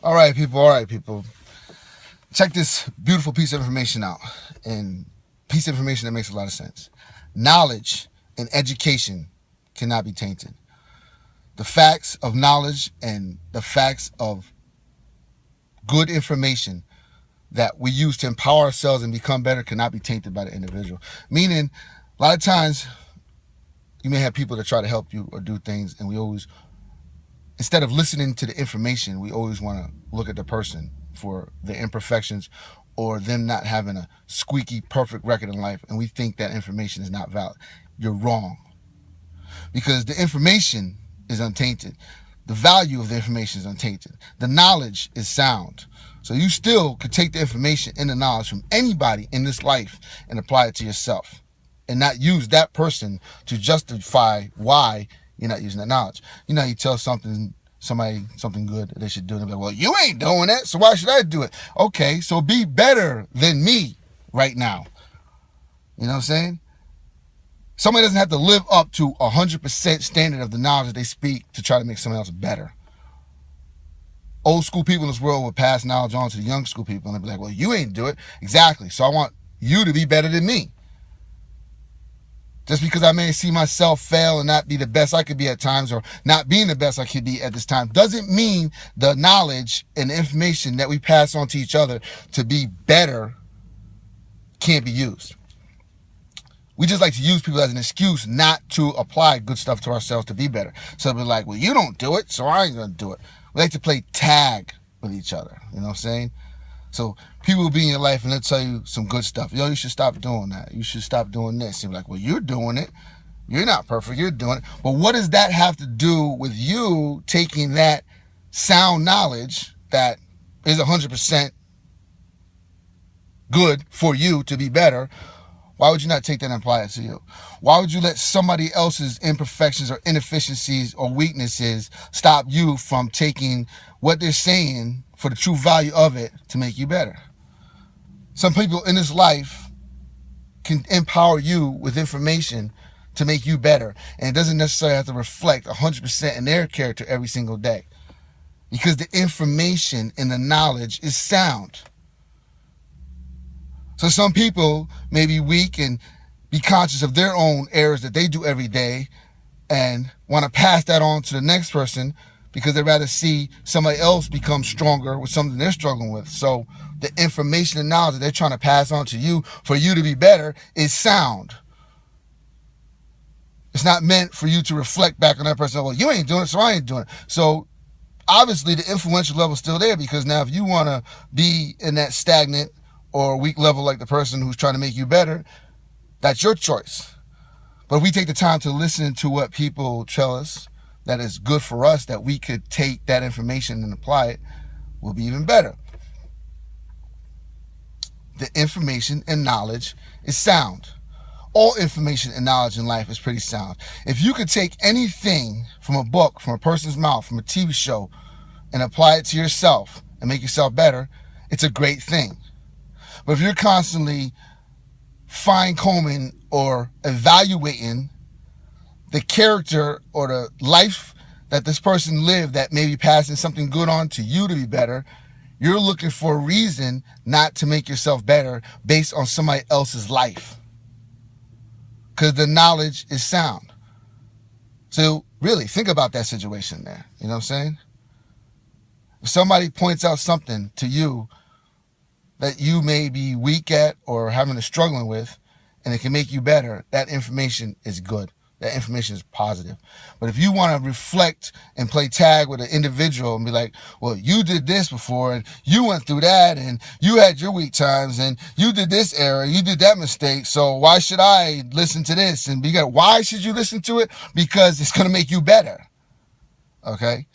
All right, people. All right, people. Check this beautiful piece of information out. And piece of information that makes a lot of sense. Knowledge and education cannot be tainted. The facts of knowledge and the facts of good information that we use to empower ourselves and become better cannot be tainted by the individual. Meaning, a lot of times, you may have people that try to help you or do things, and we always, instead of listening to the information, we always want to look at the person for their imperfections or them not having a squeaky perfect record in life, and we think that information is not valid. You're wrong. Because the information is untainted. The value of the information is untainted. The knowledge is sound. So you still could take the information and the knowledge from anybody in this life and apply it to yourself and not use that person to justify why you're not using that knowledge. You know, you tell somebody something good that they should do, and they're like, well, you ain't doing it, so why should I do it? Okay, so be better than me right now. You know what I'm saying? Somebody doesn't have to live up to 100% standard of the knowledge that they speak to try to make someone else better. Old school people in this world will pass knowledge on to the young school people, and they'll be like, well, you ain't do it. Exactly. So I want you to be better than me. Just because I may see myself fail and not be the best I could be at times, or not being the best I could be at this time, doesn't mean the knowledge and the information that we pass on to each other to be better can't be used. We just like to use people as an excuse not to apply good stuff to ourselves to be better. So we're like, well, you don't do it, so I ain't going to do it. We like to play tag with each other. You know what I'm saying? So people will be in your life and they'll tell you some good stuff. Yo, you should stop doing that. You should stop doing this. And you're like, well, you're doing it. You're not perfect. You're doing it. But what does that have to do with you taking that sound knowledge that is 100% good for you to be better? Why would you not take that and apply it to you? Why would you let somebody else's imperfections or inefficiencies or weaknesses stop you from taking what they're saying for the true value of it to make you better? Some people in this life can empower you with information to make you better, and it doesn't necessarily have to reflect 100% in their character every single day, because the information and the knowledge is sound. So some people may be weak and be conscious of their own errors that they do every day and want to pass that on to the next person because they'd rather see somebody else become stronger with something they're struggling with. So the information and knowledge that they're trying to pass on to you for you to be better is sound. It's not meant for you to reflect back on that person. Well, you ain't doing it, so I ain't doing it. So obviously the influential level is still there, because now if you want to be in that stagnant or weak level like the person who's trying to make you better, that's your choice. But if we take the time to listen to what people tell us that is good for us, that we could take that information and apply it, we'll be even better. The information and knowledge is sound. All information and knowledge in life is pretty sound. If you could take anything from a book, from a person's mouth, from a TV show, and apply it to yourself and make yourself better, it's a great thing. But if you're constantly fine-combing or evaluating the character or the life that this person lived that may be passing something good on to you to be better, you're looking for a reason not to make yourself better based on somebody else's life, because the knowledge is sound. So really think about that situation there. You know what I'm saying? If somebody points out something to you that you may be weak at or having a struggling with, and it can make you better, that information is good. That information is positive. But if you want to reflect and play tag with an individual and be like, well, you did this before, and you went through that, and you had your weak times, and you did this error, you did that mistake, so why should I listen to this? And why should you listen to it? Because it's going to make you better. Okay?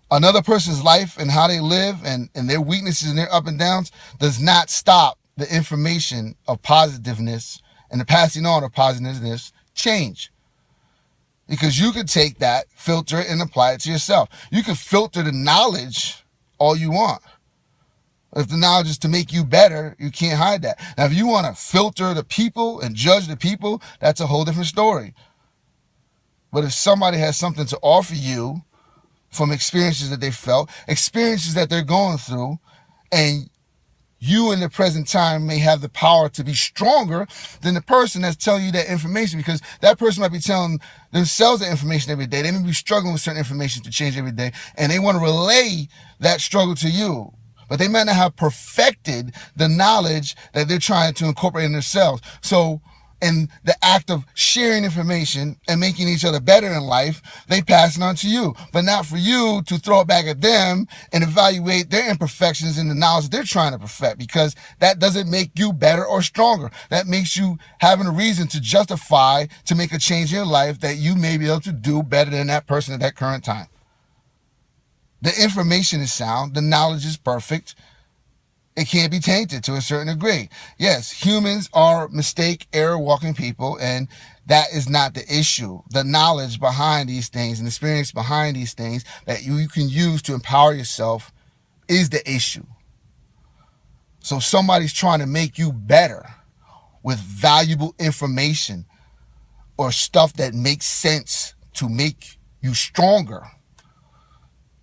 Another person's life and how they live and their weaknesses and their up and downs does not stop the information of positiveness and the passing on of positiveness change. Because you could take that, filter it, and apply it to yourself. You can filter the knowledge all you want. If the knowledge is to make you better, you can't hide that. Now, if you want to filter the people and judge the people, that's a whole different story. But if somebody has something to offer you from experiences that they felt, experiences that they're going through, and you in the present time may have the power to be stronger than the person that's telling you that information, because that person might be telling themselves that information every day. They may be struggling with certain information to change every day, and they want to relay that struggle to you. But they might not have perfected the knowledge that they're trying to incorporate in themselves. So in the act of sharing information and making each other better in life, they pass it on to you, but not for you to throw it back at them and evaluate their imperfections in the knowledge that they're trying to perfect, because that doesn't make you better or stronger. That makes you having a reason to justify to make a change in your life that you may be able to do better than that person at that current time. The information is sound. The knowledge is perfect. It can't be tainted to a certain degree. Yes, humans are mistake, error walking people, and that is not the issue. The knowledge behind these things and experience behind these things that you can use to empower yourself is the issue. So somebody's trying to make you better with valuable information or stuff that makes sense to make you stronger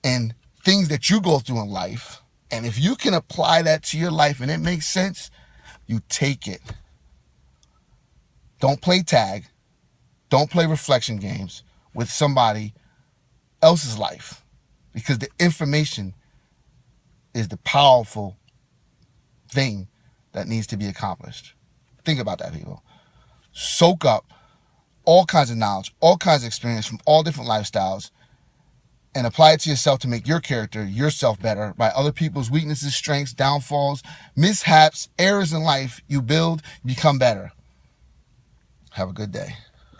and things that you go through in life. And if you can apply that to your life and it makes sense, you take it. Don't play tag. Don't play reflection games with somebody else's life, because the information is the powerful thing that needs to be accomplished. Think about that, people. Soak up all kinds of knowledge, all kinds of experience from all different lifestyles, and apply it to yourself to make your character, yourself better by other people's weaknesses, strengths, downfalls, mishaps, errors in life. You build, you become better. Have a good day.